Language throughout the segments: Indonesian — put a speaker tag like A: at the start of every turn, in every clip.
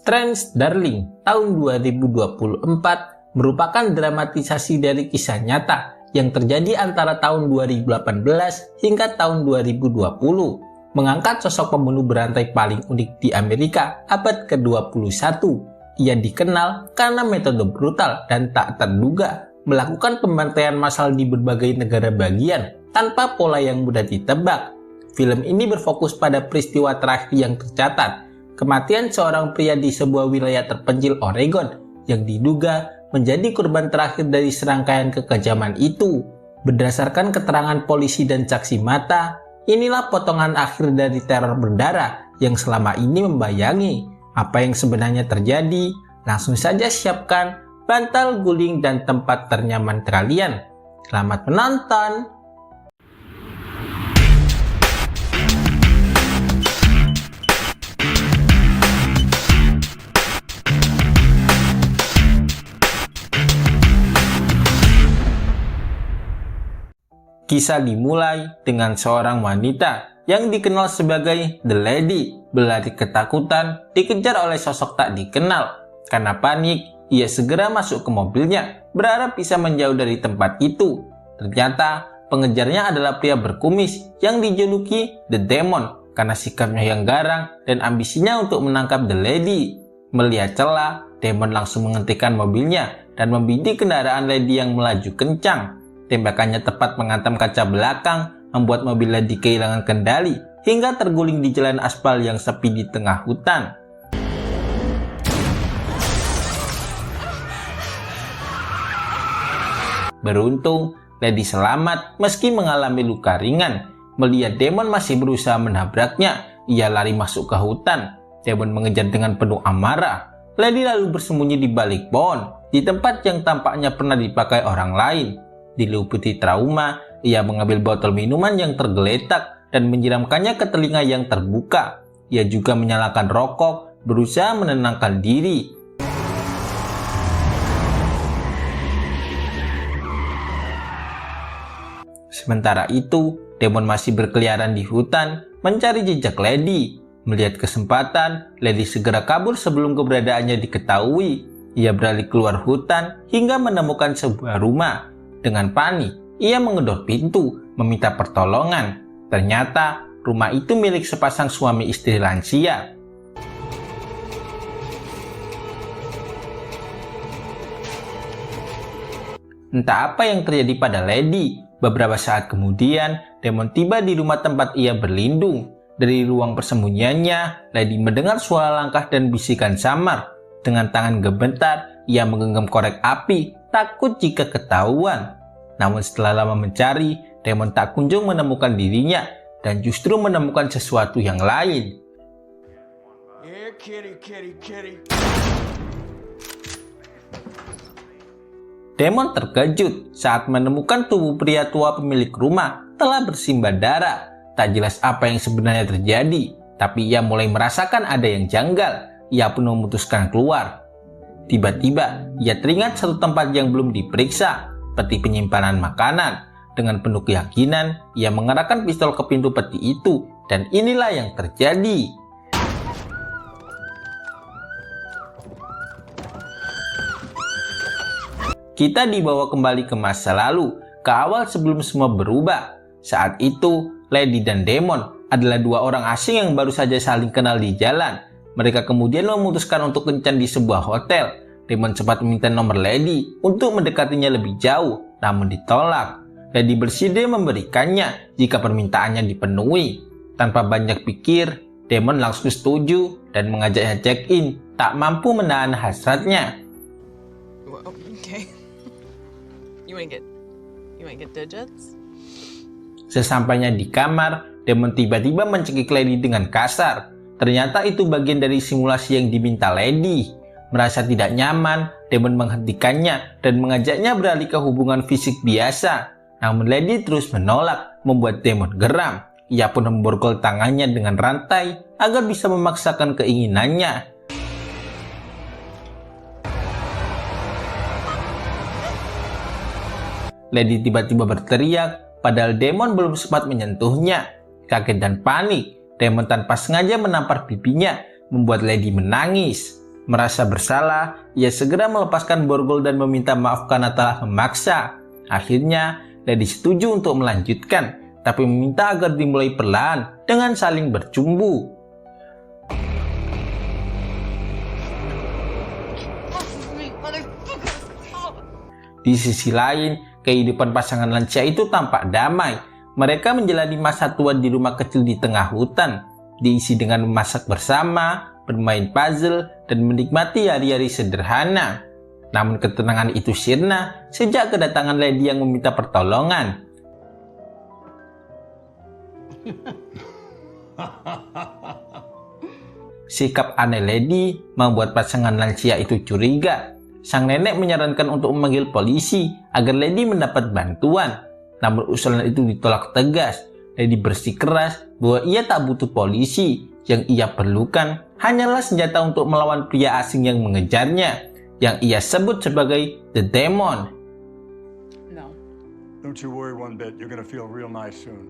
A: Strange Darling tahun 2024 merupakan dramatisasi dari kisah nyata yang terjadi antara tahun 2018 hingga tahun 2020, mengangkat sosok pembunuh berantai paling unik di Amerika abad ke-21. Ia dikenal karena metode brutal dan tak terduga melakukan pembantaian massal di berbagai negara bagian tanpa pola yang mudah ditebak. Film ini berfokus pada peristiwa terakhir yang tercatat, kematian seorang pria di sebuah wilayah terpencil Oregon yang diduga menjadi korban terakhir dari serangkaian kekejaman itu. Berdasarkan keterangan polisi dan saksi mata, inilah potongan akhir dari teror berdarah yang selama ini membayangi. Apa yang sebenarnya terjadi? Langsung saja siapkan bantal guling dan tempat ternyaman kalian. Selamat menonton! Kisah dimulai dengan seorang wanita yang dikenal sebagai The Lady berlari ketakutan dikejar oleh sosok tak dikenal. Karena panik, ia segera masuk ke mobilnya, berharap bisa menjauh dari tempat itu. Ternyata pengejarnya adalah pria berkumis yang dijuluki The Demon karena sikapnya yang garang dan ambisinya untuk menangkap The Lady. Melihat celah, Demon langsung menghentikan mobilnya dan membidik kendaraan Lady yang melaju kencang. Tembakannya tepat menghantam kaca belakang, membuat mobil Lady kehilangan kendali hingga terguling di jalan aspal yang sepi di tengah hutan. Beruntung, Lady selamat meski mengalami luka ringan. Melihat Demon masih berusaha menabraknya, ia lari masuk ke hutan. Demon mengejar dengan penuh amarah. Lady lalu bersembunyi di balik pohon, di tempat yang tampaknya pernah dipakai orang lain. Diliputi trauma, ia mengambil botol minuman yang tergeletak dan menyiramkannya ke telinga yang terbuka. Ia juga menyalakan rokok, berusaha menenangkan diri. Sementara itu, Demon masih berkeliaran di hutan, mencari jejak Lady. Melihat kesempatan, Lady segera kabur sebelum keberadaannya diketahui. Ia beralih keluar hutan hingga menemukan sebuah rumah. Dengan panik, ia menggedor pintu, meminta pertolongan. Ternyata, rumah itu milik sepasang suami istri lansia. Entah apa yang terjadi pada Lady. Beberapa saat kemudian, Demon tiba di rumah tempat ia berlindung. Dari ruang persembunyiannya, Lady mendengar suara langkah dan bisikan samar. Dengan tangan gemetar, ia menggenggam korek api, takut jika ketahuan. Namun setelah lama mencari, Demon tak kunjung menemukan dirinya dan justru menemukan sesuatu yang lain. Demon terkejut saat menemukan tubuh pria tua pemilik rumah telah bersimbah darah. Tak jelas apa yang sebenarnya terjadi, tapi ia mulai merasakan ada yang janggal. Ia pun memutuskan keluar. Tiba-tiba, ia teringat satu tempat yang belum diperiksa, peti penyimpanan makanan. Dengan penuh keyakinan, ia mengarahkan pistol ke pintu peti itu, dan inilah yang terjadi. Kita dibawa kembali ke masa lalu, ke awal sebelum semua berubah. Saat itu, Lady dan Demon adalah dua orang asing yang baru saja saling kenal di jalan. Mereka kemudian memutuskan untuk kencan di sebuah hotel. Demon sempat meminta nomor Lady untuk mendekatinya lebih jauh, namun ditolak. Lady bersedia memberikannya jika permintaannya dipenuhi. Tanpa banyak pikir, Demon langsung setuju dan mengajaknya check-in, tak mampu menahan hasratnya.
B: Okay. You wanna get digits?
A: Sesampainya di kamar, Demon tiba-tiba mencekik Lady dengan kasar. Ternyata itu bagian dari simulasi yang diminta Lady. Merasa tidak nyaman, Demon menghentikannya dan mengajaknya beralih ke hubungan fisik biasa. Namun Lady terus menolak, membuat Demon geram. Ia pun memborgol tangannya dengan rantai agar bisa memaksakan keinginannya. Lady tiba-tiba berteriak, padahal Demon belum sempat menyentuhnya. Kaget dan panik, Demon tanpa sengaja menampar pipinya, membuat Lady menangis. Merasa bersalah, ia segera melepaskan borgol dan meminta maaf karena telah memaksa. Akhirnya, Lady setuju untuk melanjutkan, tapi meminta agar dimulai perlahan dengan saling bercumbu. Di sisi lain, kehidupan pasangan lansia itu tampak damai. Mereka menjalani masa tua di rumah kecil di tengah hutan, diisi dengan memasak bersama, bermain puzzle, dan menikmati hari-hari sederhana. Namun ketenangan itu sirna sejak kedatangan Lady yang meminta pertolongan. Sikap aneh Lady membuat pasangan lansia itu curiga. Sang nenek menyarankan untuk memanggil polisi agar Lady mendapat bantuan. Namun usulan itu ditolak tegas. Lady bersikeras bahwa ia tak butuh polisi. Yang ia perlukan hanyalah senjata untuk melawan pria asing yang mengejarnya, yang ia sebut sebagai The Demon.
C: No,
D: Don't you worry one bit. You're gonna feel real nice soon.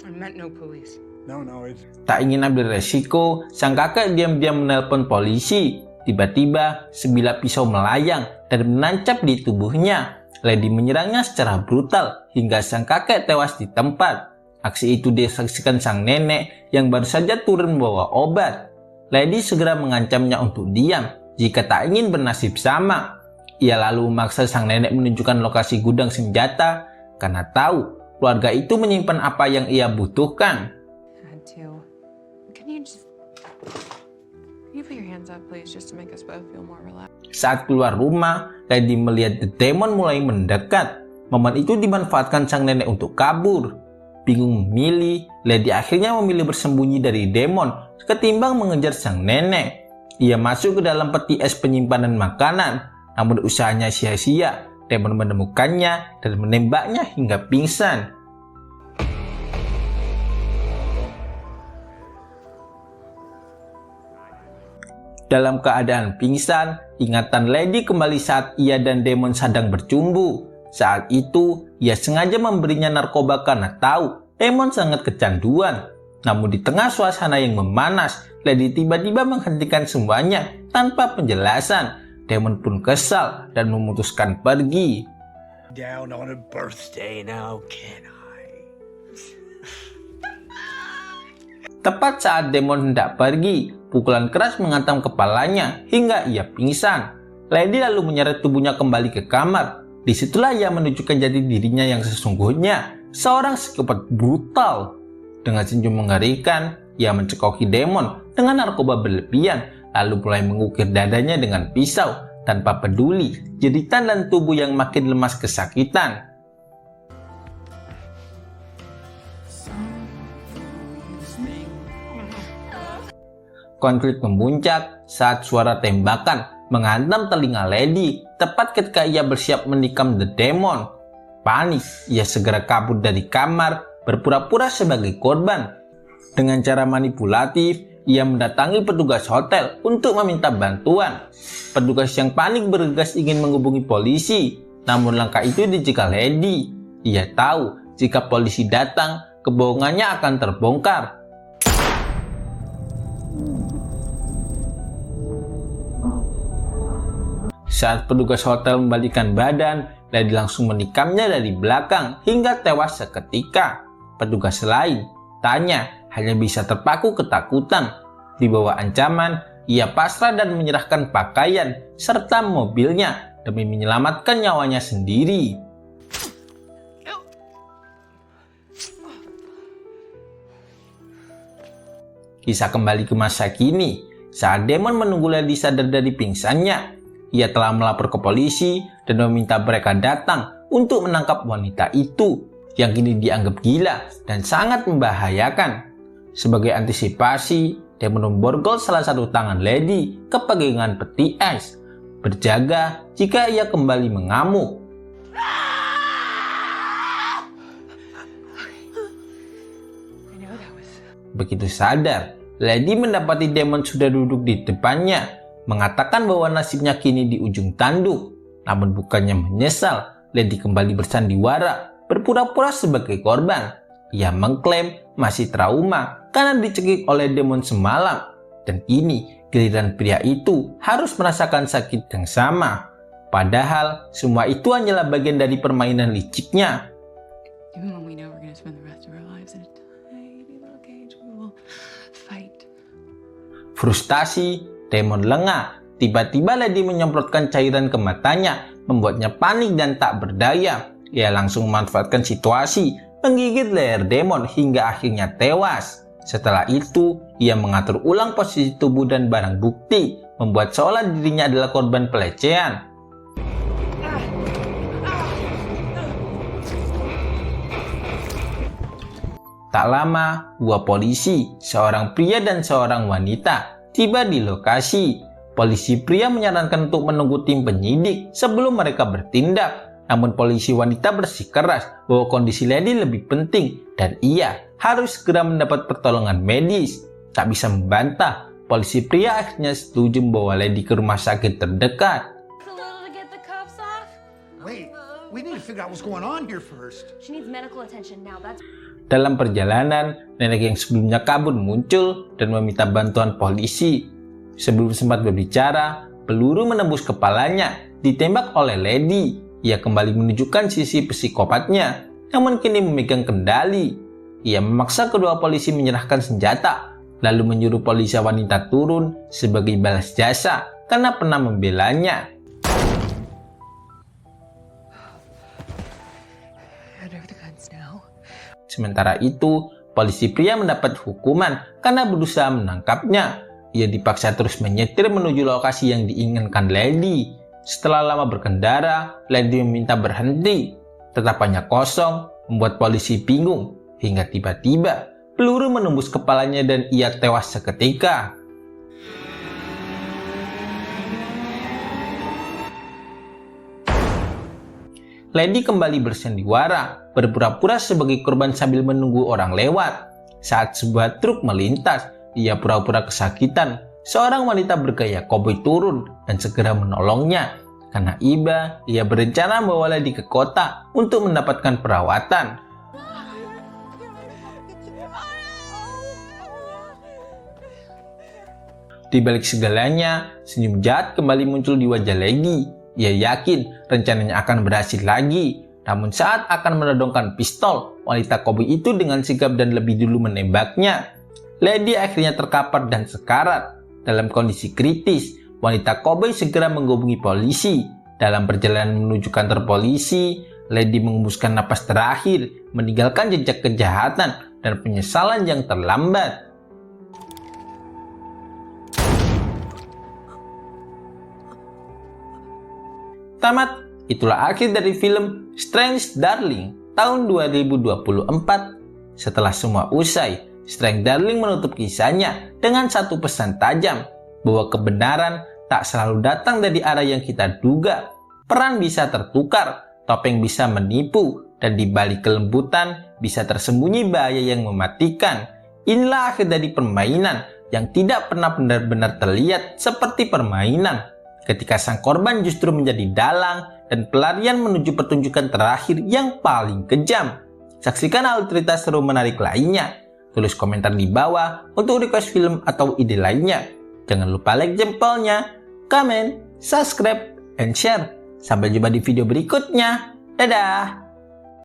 C: I meant no police.
D: No, it's...
A: Tak ingin ambil resiko, sang kakek diam-diam menelpon polisi. Tiba-tiba, sebilah pisau melayang dan menancap di tubuhnya. Lady menyerangnya secara brutal hingga sang kakek tewas di tempat. Aksi itu disaksikan sang nenek yang baru saja turun membawa obat. Lady segera mengancamnya untuk diam jika tak ingin bernasib sama. Ia lalu memaksa sang nenek menunjukkan lokasi gudang senjata karena tahu keluarga itu menyimpan apa yang ia butuhkan.
C: Had to. Can you put your hands up, please, just to make us both feel more relaxed?
A: Saat keluar rumah, Lady melihat The Demon mulai mendekat. Momen itu dimanfaatkan sang nenek untuk kabur. Bingung memilih, Lady akhirnya memilih bersembunyi dari Demon ketimbang mengejar sang nenek. Ia masuk ke dalam peti es penyimpanan makanan, namun usahanya sia-sia. Demon menemukannya dan menembaknya hingga pingsan. Dalam keadaan pingsan, ingatan Lady kembali saat ia dan Demon sedang bercumbu. Saat itu, ia sengaja memberinya narkoba karena tahu Demon sangat kecanduan. Namun di tengah suasana yang memanas, Lady tiba-tiba menghentikan semuanya tanpa penjelasan. Demon pun kesal dan memutuskan pergi.
D: Down on a birthday now, can I?
A: Tepat saat Demon hendak pergi, pukulan keras menghantam kepalanya hingga ia pingsan. Lady lalu menyeret tubuhnya kembali ke kamar. Disitulah ia menunjukkan jati dirinya yang sesungguhnya, seorang psikopat brutal. Dengan senyum mengerikan, ia mencekoki Demon dengan narkoba berlebihan, lalu mulai mengukir dadanya dengan pisau tanpa peduli jeritan dan tubuh yang makin lemas kesakitan. Konflik memuncak saat suara tembakan menghantam telinga Lady tepat ketika ia bersiap menikam The Demon. Panik, ia segera kabur dari kamar, berpura-pura sebagai korban. Dengan cara manipulatif, ia mendatangi petugas hotel untuk meminta bantuan. Petugas yang panik bergegas ingin menghubungi polisi, namun langkah itu dicegah Lady. Ia tahu jika polisi datang, kebohongannya akan terbongkar. Saat petugas hotel membalikan badan, Lady langsung menikamnya dari belakang hingga tewas seketika. Petugas lain tanya hanya bisa terpaku ketakutan. Di bawah ancaman, ia pasrah dan menyerahkan pakaian serta mobilnya demi menyelamatkan nyawanya sendiri. Kisah kembali ke masa kini. Saat Demon menunggu Lady sadar dari pingsannya, ia telah melapor ke polisi dan meminta mereka datang untuk menangkap wanita itu yang kini dianggap gila dan sangat membahayakan. Sebagai antisipasi, Demon memborgol salah satu tangan Lady ke pegangan peti es, berjaga jika ia kembali mengamuk. Begitu sadar, Lady mendapati Demon sudah duduk di depannya, mengatakan bahwa nasibnya kini di ujung tanduk. Namun bukannya menyesal, Lady kembali bersandiwara, berpura-pura sebagai korban. Ia mengklaim masih trauma karena dicekik oleh Demon semalam. Dan kini giliran pria itu harus merasakan sakit yang sama. Padahal semua itu hanyalah bagian dari permainan liciknya.
C: Even when we know we're gonna spend the rest of our lives in a tiny little cage, we will fight.
A: Frustasi, Damon lengah. Tiba-tiba Lady menyemprotkan cairan ke matanya, membuatnya panik dan tak berdaya. Ia langsung memanfaatkan situasi, menggigit leher Damon hingga akhirnya tewas. Setelah itu, ia mengatur ulang posisi tubuh dan barang bukti, membuat seolah dirinya adalah korban pelecehan. Tak lama, dua polisi, seorang pria dan seorang wanita, tiba di lokasi. Polisi pria menyarankan untuk menunggu tim penyidik sebelum mereka bertindak. Namun polisi wanita bersikeras bahwa kondisi Lady lebih penting dan ia harus segera mendapat pertolongan medis. Tak bisa membantah, polisi pria akhirnya setuju membawa Lady ke rumah sakit terdekat.
E: A little to get the cuffs off.
D: Wait, we need to figure out what's going on here first.
E: She needs medical attention now. That's
A: Dalam perjalanan, nenek yang sebelumnya kabur muncul dan meminta bantuan polisi. Sebelum sempat berbicara, peluru menembus kepalanya, ditembak oleh Lady. Ia kembali menunjukkan sisi psikopatnya, namun kini memegang kendali. Ia memaksa kedua polisi menyerahkan senjata, lalu menyuruh polisi wanita turun sebagai balas jasa karena pernah membelanya.
C: Hand over the guns now.
A: Sementara itu, polisi pria mendapat hukuman karena berusaha menangkapnya. Ia dipaksa terus menyetir menuju lokasi yang diinginkan Lady. Setelah lama berkendara, Lady meminta berhenti. Tetapannya kosong, membuat polisi bingung. Hingga tiba-tiba, peluru menembus kepalanya dan ia tewas seketika. Lady kembali bersandiwara, berpura-pura sebagai korban sambil menunggu orang lewat. Saat sebuah truk melintas, ia pura-pura kesakitan. Seorang wanita bergaya koboi turun dan segera menolongnya. Karena iba, ia berencana membawa Lady ke kota untuk mendapatkan perawatan. Di balik segalanya, senyum jahat kembali muncul di wajah Lady. Ia yakin rencananya akan berhasil lagi. Namun saat akan menodongkan pistol, wanita koboi itu dengan sigap dan lebih dulu menembaknya. Lady akhirnya terkapar dan sekarat. Dalam kondisi kritis, wanita koboi segera menghubungi polisi. Dalam perjalanan menuju kantor polisi, Lady mengembuskan napas terakhir, meninggalkan jejak kejahatan dan penyesalan yang terlambat. Tamat, itulah akhir dari film Strange Darling tahun 2024. Setelah semua usai, Strange Darling menutup kisahnya dengan satu pesan tajam, bahwa kebenaran tak selalu datang dari arah yang kita duga. Peran bisa tertukar, topeng bisa menipu, dan di balik kelembutan bisa tersembunyi bahaya yang mematikan. Inilah akhir dari permainan yang tidak pernah benar-benar terlihat seperti permainan. Ketika sang korban justru menjadi dalang dan pelarian menuju pertunjukan terakhir yang paling kejam. Saksikan alur cerita seru menarik lainnya. Tulis komentar di bawah untuk request film atau ide lainnya. Jangan lupa like jempolnya, komen, subscribe, and share. Sampai jumpa di video berikutnya. Dadah!